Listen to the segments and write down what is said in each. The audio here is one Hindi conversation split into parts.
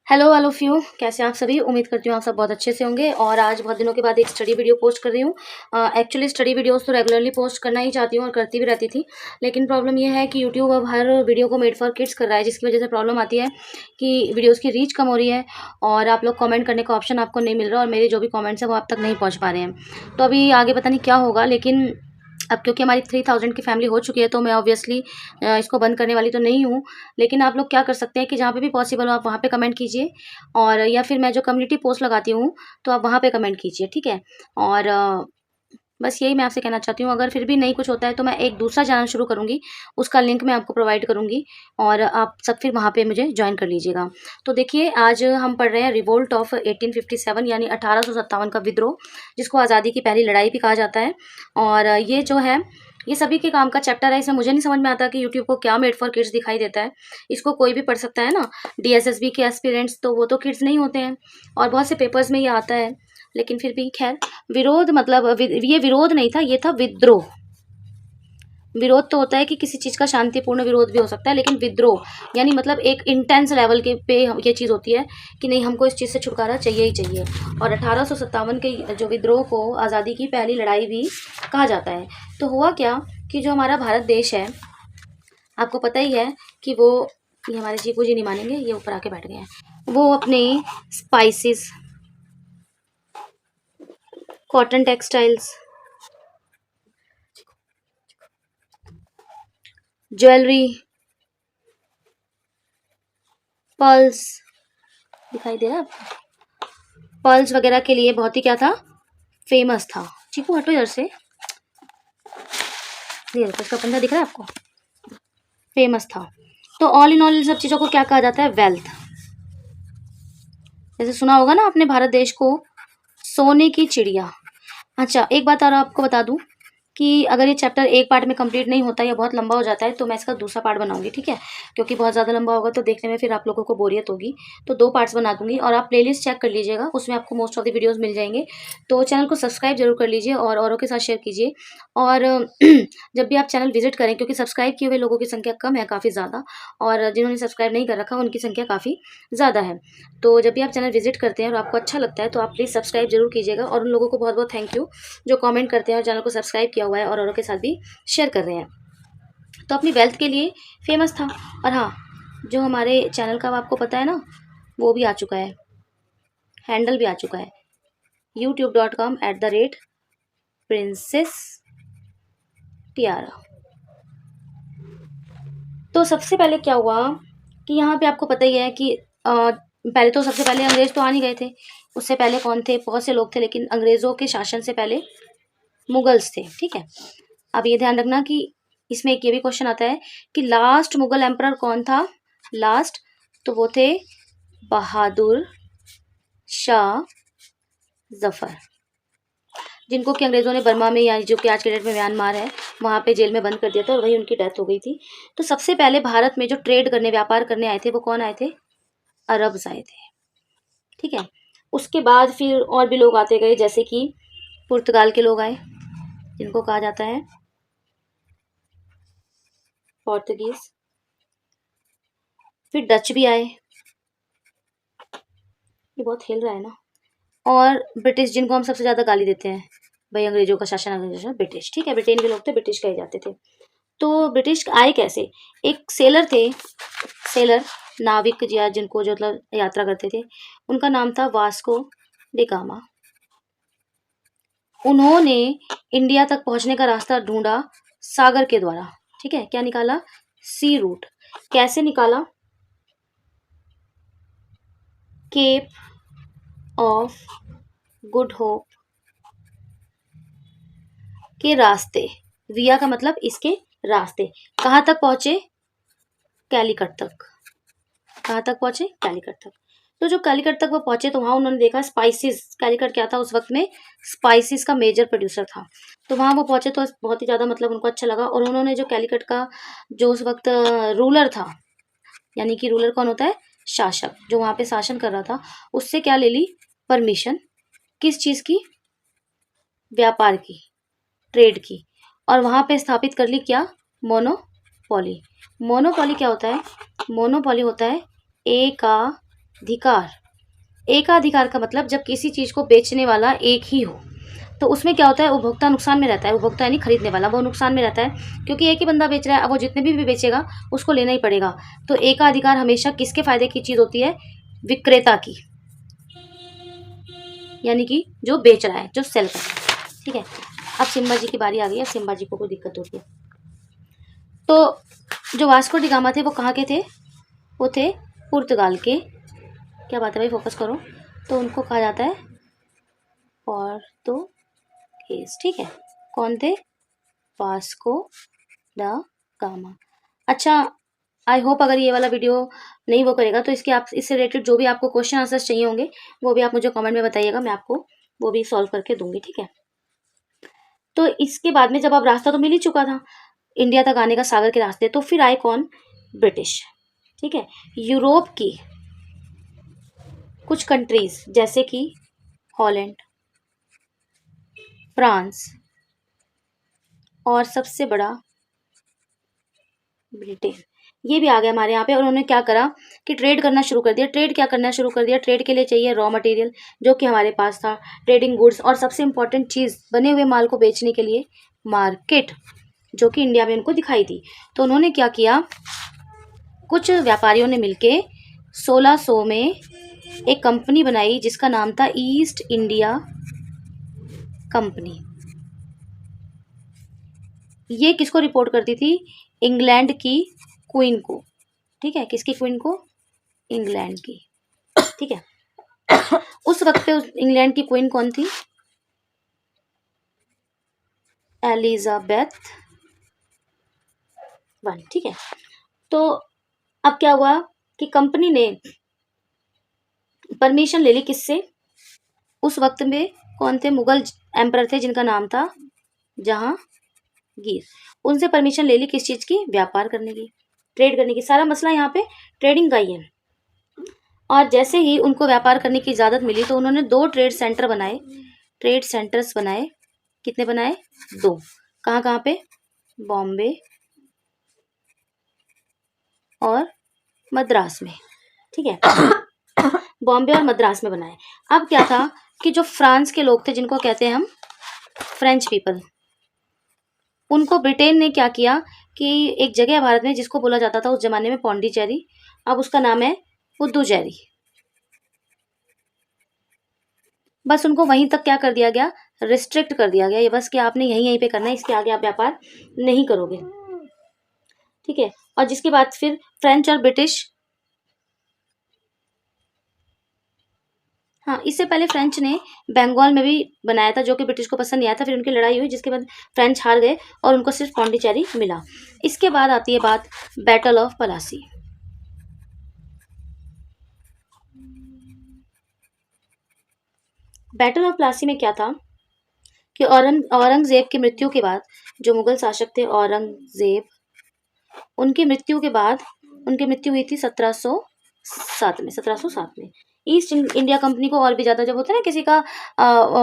हेलो ऑल ऑफ यू, कैसे हैं आप सभी। उम्मीद करती हूँ आप सब बहुत अच्छे से होंगे। और आज बहुत दिनों के बाद एक स्टडी वीडियो पोस्ट कर रही हूँ। एक्चुअली स्टडी वीडियोस तो रेगुलरली पोस्ट करना ही चाहती हूँ और करती भी रहती थी, लेकिन प्रॉब्लम ये है कि यूट्यूब अब हर वीडियो को मेड फॉर किड्स कर रहा है, जिसकी वजह से प्रॉब्लम आती है कि वीडियोज़ की रीच कम हो रही है और आप लोग कॉमेंट करने का ऑप्शन आपको नहीं मिल रहा और मेरे जो भी कॉमेंट्स हैं वो आप तक नहीं पहुँच पा रहे हैं। तो अभी आगे पता नहीं क्या होगा, लेकिन अब क्योंकि हमारी 3000 की फैमिली हो चुकी है तो मैं ऑब्वियसली इसको बंद करने वाली तो नहीं हूँ। लेकिन आप लोग क्या कर सकते हैं कि जहाँ पे भी पॉसिबल हो आप वहाँ पे कमेंट कीजिए, और या फिर मैं जो कम्युनिटी पोस्ट लगाती हूँ तो आप वहाँ पे कमेंट कीजिए, ठीक है। और बस यही मैं आपसे कहना चाहती हूँ। अगर फिर भी नहीं कुछ होता है तो मैं एक दूसरा चैनल शुरू करूँगी, उसका लिंक मैं आपको प्रोवाइड करूँगी और आप सब फिर वहाँ पे मुझे ज्वाइन कर लीजिएगा। तो देखिए, आज हम पढ़ रहे हैं रिवोल्ट ऑफ 1857 यानी 1857 का विद्रोह, जिसको आज़ादी की पहली लड़ाई भी कहा जाता है। और ये जो है ये सभी के काम का चैप्टर है। इसमें मुझे नहीं समझ में आता कि यूट्यूब को क्या मेड फॉर किड्स दिखाई देता है। इसको कोई भी पढ़ सकता है ना। डीएसएसबी के एस्पिरेंट्स तो वो तो किड्स नहीं होते हैं, और बहुत से पेपर्स में ये आता है, लेकिन फिर भी खैर। विरोध मतलब ये विरोध नहीं था, ये था विद्रोह। विरोध तो होता है कि किसी चीज़ का शांतिपूर्ण विरोध भी हो सकता है, लेकिन विद्रोह यानी मतलब एक इंटेंस लेवल के पे ये चीज़ होती है कि नहीं, हमको इस चीज़ से छुटकारा चाहिए ही चाहिए। और 1857 के जो विद्रोह को आज़ादी की पहली लड़ाई भी कहा जाता है। तो हुआ क्या कि जो हमारा भारत देश है, आपको पता ही है कि वो, ये हमारे चीकू जी नहीं मानेंगे, ये ऊपर आके बैठ गए हैं, वो अपने spices, cotton textiles, jewellery, pearls, दिखाई दे रहा है आपको, पर्ल्स वगैरह के लिए बहुत ही क्या था, फेमस था। चीकू हटो इधर से, ये देखो इसका पंजा दिख रहा है आपको, फेमस था। तो ऑल इन ऑल इन सब चीज़ों को क्या कहा जाता है, वेल्थ। जैसे सुना होगा ना अपने भारत देश को सोने की चिड़िया। अच्छा, एक बात और आपको बता दूं कि अगर ये चैप्टर एक पार्ट में कंप्लीट नहीं होता या बहुत लंबा हो जाता है तो मैं इसका दूसरा पार्ट बनाऊंगी, ठीक है। क्योंकि बहुत ज़्यादा लंबा होगा तो देखने में फिर आप लोगों को बोरियत होगी। तो 2 पार्ट्स बना दूंगी और आप प्लेलिस्ट चेक कर लीजिएगा, उसमें आपको मोस्ट ऑफ द वीडियोस मिल जाएंगे। तो चैनल को सब्सक्राइब जरूर कर लीजिए और औरों के साथ शेयर कीजिए। और जब भी आप चैनल विजिट करें, क्योंकि सब्सक्राइब किए हुए लोगों की संख्या कम है काफ़ी ज़्यादा, और जिन्होंने सब्सक्राइब नहीं कर रखा उनकी संख्या काफ़ी ज़्यादा है। तो जब भी आप चैनल विजिट करते हैं और आपको अच्छा लगता है तो आप प्लीज़ सब्सक्राइब जरूर कीजिएगा। और उन लोगों को बहुत बहुत थैंक यू जो कमेंट करते हैं और चैनल को सब्सक्राइब किया हुआ है और औरों के साथ भी शेयर कर रहे हैं। तो अपनी वेल्थ के लिए फेमस था। और हाँ, जो हमारे चैनल का आपको पता है ना, वो भी आ चुका है, हैंडल भी आ चुका है, youtube.com@princess tiara। तो सबसे पहले क्या हुआ कि यहाँ पे आपको पता ही है कि पहले तो सबसे पहले अंग्रेज तो आ नहीं गए थे। उससे पहले कौन थे, बहुत से लोग थे, लेकिन अंग्रेज़ों के शासन से पहले मुगल्स थे, ठीक है। अब ये ध्यान रखना कि इसमें एक ये भी क्वेश्चन आता है कि लास्ट मुगल एम्परर कौन था, लास्ट, तो वो थे बहादुर शाह जफर, जिनको कि अंग्रेज़ों ने बर्मा में, या जो कि आज के डेट में म्यांमार है, वहाँ पे जेल में बंद कर दिया था और वहीं उनकी डेथ हो गई थी। तो सबसे पहले भारत में जो ट्रेड करने, व्यापार करने आए थे, वो कौन आए थे, अरब्स आए थे, ठीक है। उसके बाद फिर और भी लोग आते गए, जैसे कि पुर्तगाल के लोग आए, जिनको कहा जाता है पोर्तुगीज। फिर डच भी आए, ये बहुत हिल रहा है ना। और ब्रिटिश, जिनको हम सबसे ज़्यादा गाली देते हैं, भाई अंग्रेजों का शासन, अंग्रेजों का, ब्रिटिश, ठीक है, ब्रिटेन के लोग थे, ब्रिटिश कहे जाते थे। तो ब्रिटिश आए कैसे, एक सेलर थे, सेलर, नाविक या जिनको जो मतलब यात्रा करते थे, उनका नाम था वास्को डी गामा। उन्होंने इंडिया तक पहुंचने का रास्ता ढूंढा सागर के द्वारा, ठीक है। क्या निकाला, सी रूट। कैसे निकाला, केप ऑफ गुड होप के रास्ते, विया का मतलब इसके रास्ते। कहाँ तक पहुंचे, कैलीकट तक। कहाँ तक पहुंचे, कैलीकट तक। तो जो कैलीकट तक वो पहुंचे तो वहां उन्होंने देखा स्पाइसेस, कैलीकट क्या था उस वक्त में, स्पाइसेस का मेजर प्रोड्यूसर था। तो वहां वो पहुंचे तो बहुत ही ज्यादा मतलब उनको अच्छा लगा, और उन्होंने जो कैलीकट का जो उस वक्त रूलर था, यानी कि रूलर कौन होता है, शासक, जो वहां पे शासन कर रहा था, उससे क्या ले ली, परमिशन, किस चीज की, व्यापार की, ट्रेड की। और वहां पे स्थापित कर ली क्या, मोनोपॉली। मोनोपॉली क्या होता है, मोनोपॉली होता है ए का एकाधिकार। एकाधिकार का मतलब जब किसी चीज को बेचने वाला एक ही हो तो उसमें क्या होता है, उपभोक्ता नुकसान में रहता है। उपभोक्ता यानी खरीदने वाला, वो नुकसान में रहता है क्योंकि एक ही बंदा बेच रहा है। अब वो जितने भी बेचेगा उसको लेना ही पड़ेगा। तो एकाधिकार हमेशा किसके फायदे की चीज होती है, विक्रेता की, यानी कि जो बेच रहा है, जो सेल कर रहा है। ठीक है, अब सिम्बा जी की बारी आ गई है। सिम्बा जी को कोई दिक्कत होती है तो जो वास्को डी गामा थे वो कहाँ के थे, वो थे पुर्तगाल के। क्या बात है भाई, फोकस करो। तो उनको कहा जाता है पोर्तुगीज। ठीक है, कौन थे, वास्को ड गामा। अच्छा, आई होप अगर ये वाला वीडियो नहीं वो करेगा तो इससे रिलेटेड जो भी आपको क्वेश्चन आंसर्स चाहिए होंगे वो भी आप मुझे कमेंट में बताइएगा, मैं आपको वो भी सॉल्व करके दूंगी। ठीक है, तो इसके बाद में जब अब रास्ता तो मिल ही चुका था इंडिया तक आने का सागर के रास्ते, तो फिर आए कौन, ब्रिटिश। ठीक है, यूरोप की कुछ कंट्रीज जैसे कि हॉलैंड, फ्रांस और सबसे बड़ा ब्रिटेन, ये भी आ गया हमारे यहाँ पे। और उन्होंने क्या करा कि ट्रेड करना शुरू कर दिया। ट्रेड क्या करना शुरू कर दिया, ट्रेड के लिए चाहिए रॉ मटेरियल जो कि हमारे पास था, ट्रेडिंग गुड्स, और सबसे इंपॉर्टेंट चीज़ बने हुए माल को बेचने के लिए मार्केट, जो कि इंडिया में उनको दिखाई दी। तो उन्होंने क्या किया, कुछ व्यापारियों ने मिलके 1600 में एक कंपनी बनाई जिसका नाम था ईस्ट इंडिया कंपनी। ये किसको रिपोर्ट करती थी, इंग्लैंड की क्वीन को। ठीक है, किसकी क्वीन को, इंग्लैंड की। ठीक है, उस वक्त पे उस इंग्लैंड की क्वीन कौन थी, एलिजाबेथ वन। ठीक है, तो अब क्या हुआ कि कंपनी ने परमिशन ले ली किससे, उस वक्त में कौन थे, मुगल एम्परर थे जिनका नाम था जहांगीर। उनसे परमिशन ले ली किस चीज की, व्यापार करने की, ट्रेड करने की। सारा मसला यहाँ पे ट्रेडिंग का ही है। और जैसे ही उनको व्यापार करने की इजाजत मिली तो उन्होंने 2 ट्रेड सेंटर बनाए, ट्रेड सेंटर्स बनाए। कितने बनाए, 2। कहाँ कहाँ पे, बॉम्बे और मद्रास में। ठीक है, बॉम्बे और मद्रास में बनाए। अब क्या था कि जो फ्रांस के लोग थे, जिनको कहते हैं हम फ्रेंच पीपल, उनको ब्रिटेन ने क्या किया कि एक जगह है भारत में जिसको बोला जाता था उस जमाने में पौंडीचेरी, अब उसका नाम है पुदुचेरी। बस उनको वहीं तक क्या कर दिया गया, रिस्ट्रिक्ट कर दिया गया। ये बस कि आपने यहीं यहीं पे करना है, इसके आगे आप व्यापार नहीं करोगे। ठीक है, और जिसके बाद फिर फ्रेंच और ब्रिटिश, हाँ, इससे पहले फ्रेंच ने बंगाल में भी बनाया था जो कि ब्रिटिश को पसंद नहीं आया था। फिर उनकी लड़ाई हुई जिसके बाद फ्रेंच हार गए और उनको सिर्फ पौंडीचेरी मिला। इसके बाद आती है बात battle of Plassey. Battle of Plassey में क्या था कि औरंगजेब की मृत्यु के बाद, जो मुगल शासक थे औरंगजेब, उनकी मृत्यु के बाद, उनकी मृत्यु हुई थी 1707 में। 1707 में ईस्ट इंडिया कंपनी को और भी ज़्यादा, जब होता है ना किसी का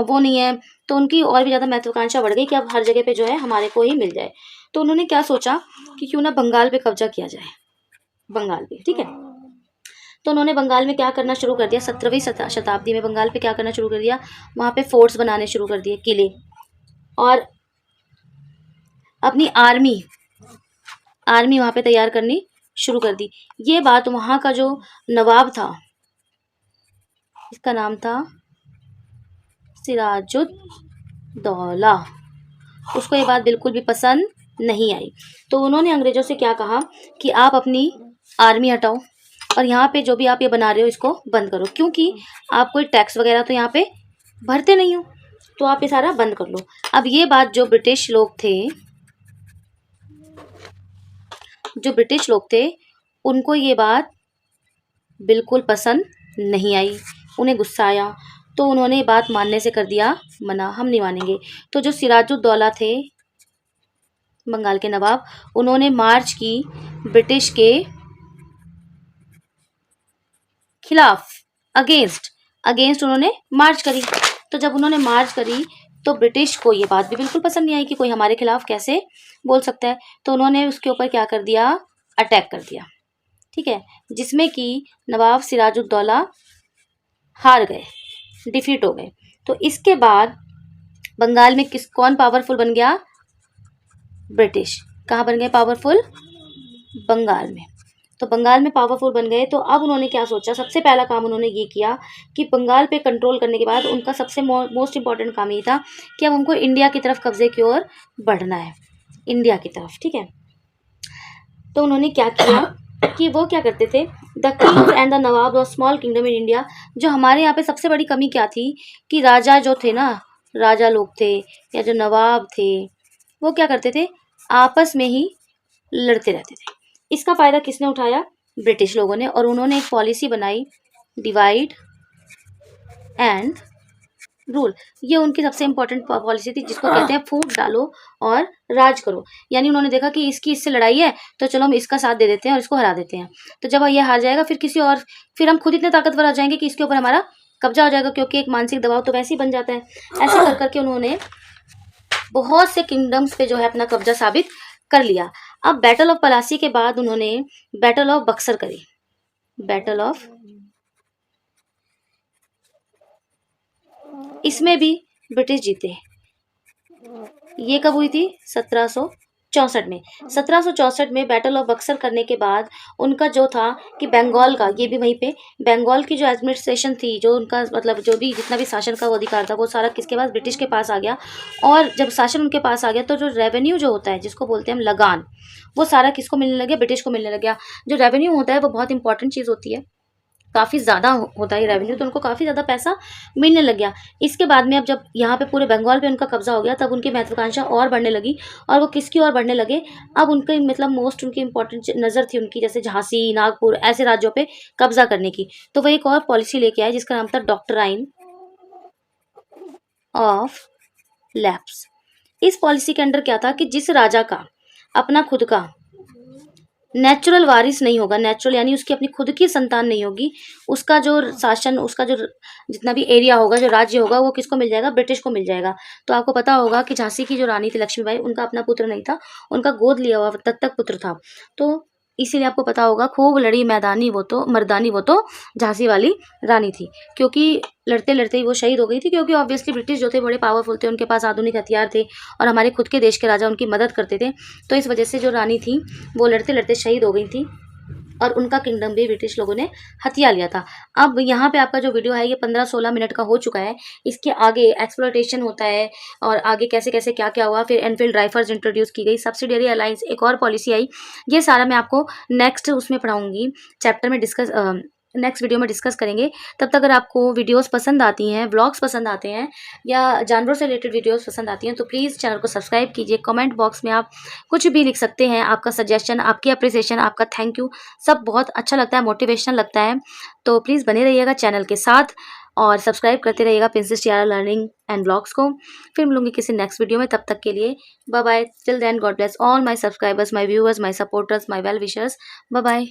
वो नहीं है, तो उनकी और भी ज़्यादा महत्वाकांक्षा बढ़ गई कि अब हर जगह पे जो है हमारे को ही मिल जाए। तो उन्होंने क्या सोचा कि क्यों ना बंगाल पे कब्जा किया जाए, बंगाल पे। ठीक है, तो उन्होंने बंगाल में क्या करना शुरू कर दिया, 17वीं शताब्दी में बंगाल पे क्या करना शुरू कर दिया, वहाँ पे फोर्ट्स बनाने शुरू कर दिए, किले, और अपनी आर्मी वहाँ पे तैयार करनी शुरू कर दी। ये बात वहाँ का जो नवाब था, इसका नाम था सिराजुद्दौला, उसको ये बात बिल्कुल भी पसंद नहीं आई। तो उन्होंने अंग्रेजों से क्या कहा कि आप अपनी आर्मी हटाओ और यहाँ पे जो भी आप ये बना रहे हो इसको बंद करो, क्योंकि आप कोई टैक्स वगैरह तो यहाँ पे भरते नहीं हो, तो आप ये सारा बंद कर लो। अब ये बात जो ब्रिटिश लोग थे उनको ये बात बिल्कुल पसंद नहीं आई, उन्हें गुस्सा आया। तो उन्होंने बात मानने से कर दिया मना, हम नहीं मानेंगे। तो जो सिराजुद्दौला थे बंगाल के नवाब, उन्होंने मार्च की ब्रिटिश के खिलाफ, अगेंस्ट उन्होंने मार्च करी। तो जब उन्होंने मार्च करी तो ब्रिटिश को ये बात भी बिल्कुल पसंद नहीं आई कि कोई हमारे खिलाफ कैसे बोल सकता है। तो उन्होंने उसके ऊपर क्या कर दिया, अटैक कर दिया। ठीक है, जिसमें कि नवाब सिराजुद्दौला हार गए, डिफीट हो गए। तो इसके बाद बंगाल में कौन पावरफुल बन गया? ब्रिटिश। कहाँ बन गए पावरफुल? बंगाल में। तो बंगाल में पावरफुल बन गए। तो अब उन्होंने क्या सोचा, सबसे पहला काम उन्होंने ये किया कि बंगाल पे कंट्रोल करने के बाद उनका सबसे मोस्ट इम्पॉर्टेंट काम ये था कि अब हमको इंडिया की तरफ कब्जे की ओर बढ़ना है, इंडिया की तरफ। ठीक है, तो उन्होंने क्या किया कि वो क्या करते थे, the Kings and the Nawab of small kingdom in India. जो हमारे यहाँ पे सबसे बड़ी कमी क्या थी कि राजा जो थे ना, राजा लोग थे या जो नवाब थे, वो क्या करते थे, आपस में ही लड़ते रहते थे। इसका फ़ायदा किसने उठाया? ब्रिटिश लोगों ने। और उन्होंने एक पॉलिसी बनाई, डिवाइड एंड रूल। ये उनकी सबसे इंपॉर्टेंट पॉलिसी थी, जिसको कहते हैं फूट डालो और राज करो। यानी उन्होंने देखा कि इसकी इससे लड़ाई है, तो चलो हम इसका साथ दे देते हैं और इसको हरा देते हैं। तो जब ये हार जाएगा फिर हम खुद इतने ताकतवर आ जाएंगे कि इसके ऊपर हमारा कब्जा हो जाएगा, क्योंकि एक मानसिक दबाव तो वैसे ही बन जाता है। ऐसे कर करके उन्होंने बहुत से किंगडम्स पे जो है अपना कब्जा साबित कर लिया। अब बैटल ऑफ पलासी के बाद उन्होंने बैटल ऑफ बक्सर करी। बैटल ऑफ, इसमें भी ब्रिटिश जीते। ये कब हुई थी? 1764 में। 1764 में बैटल ऑफ बक्सर करने के बाद उनका जो था कि बंगाल का, ये भी वहीं पे बंगाल की जो एडमिनिस्ट्रेशन थी, जो उनका मतलब जो भी जितना भी शासन का वो अधिकार था, वो सारा किसके पास? ब्रिटिश के पास आ गया। और जब शासन उनके पास आ गया तो जो रेवेन्यू जो होता है, जिसको बोलते हैं हम लगान, वो सारा किसको मिलने लग गया? ब्रिटिश को मिलने लग गया। जो रेवेन्यू होता है वो बहुत इंपॉर्टेंट चीज़ होती है, काफ़ी ज़्यादा होता है रेवेन्यू, तो उनको काफ़ी ज़्यादा पैसा मिलने लग गया। इसके बाद में अब जब यहाँ पे पूरे बंगाल पे उनका कब्जा हो गया, तब उनकी महत्वाकांक्षा और बढ़ने लगी। और वो किसकी ओर बढ़ने लगे? अब उनके मतलब मोस्ट उनकी इंपॉर्टेंट नज़र थी उनकी, जैसे झांसी, नागपुर, ऐसे राज्यों पे कब्जा करने की। तो वो एक और पॉलिसी लेके आए जिसका नाम था डॉक्ट्राइन ऑफ लैप्स। इस पॉलिसी के अंडर क्या था कि जिस राजा का अपना खुद का नेचुरल वारिस नहीं होगा, नेचुरल यानी उसकी अपनी खुद की संतान नहीं होगी, उसका जो शासन, उसका जो जितना भी एरिया होगा, जो राज्य होगा, वो किसको मिल जाएगा? ब्रिटिश को मिल जाएगा। तो आपको पता होगा कि झांसी की जो रानी थी लक्ष्मीबाई, उनका अपना पुत्र नहीं था, उनका गोद लिया हुआ दत्तक पुत्र था। तो इसीलिए आपको पता होगा, खूब लड़ी मैदानी वो तो मर्दानी, वो तो झांसी वाली रानी थी, क्योंकि लड़ते लड़ते ही वो शहीद हो गई थी। क्योंकि ऑब्वियसली ब्रिटिश जो थे बड़े पावरफुल थे, उनके पास आधुनिक हथियार थे और हमारे खुद के देश के राजा उनकी मदद करते थे। तो इस वजह से जो रानी थी वो लड़ते लड़ते शहीद हो गई थी और उनका किंगडम भी ब्रिटिश लोगों ने हथिया लिया था। अब यहाँ पे आपका जो वीडियो है ये 15-16 मिनट का हो चुका है। इसके आगे एक्सप्लोइटेशन होता है और आगे कैसे कैसे क्या क्या हुआ, फिर एनफील्ड राइफल्स इंट्रोड्यूस की गई, सब्सिडियरी अलायंस, एक और पॉलिसी आई। ये सारा मैं आपको नेक्स्ट उसमें पढ़ाऊंगी, चैप्टर में नेक्स्ट वीडियो में डिस्कस करेंगे। तब तक अगर आपको वीडियोस पसंद आती हैं, व्लॉग्स पसंद आते हैं या जानवरों से रिलेटेड वीडियोस पसंद आती हैं, तो प्लीज़ चैनल को सब्सक्राइब कीजिए। कमेंट बॉक्स में आप कुछ भी लिख सकते हैं, आपका सजेशन, आपकी अप्रिसिएशन, आपका थैंक यू, सब बहुत अच्छा लगता है, मोटिवेशनल लगता है। तो प्लीज़ बने रहिएगा चैनल के साथ और सब्सक्राइब करते रहिएगा princess Tiara learning and blogs को। फिर मिलूंगी किसी नेक्स्ट वीडियो में, तब तक के लिए bye bye. Till then, God bless all my subscribers, my viewers, my supporters, my well wishers. Bye bye.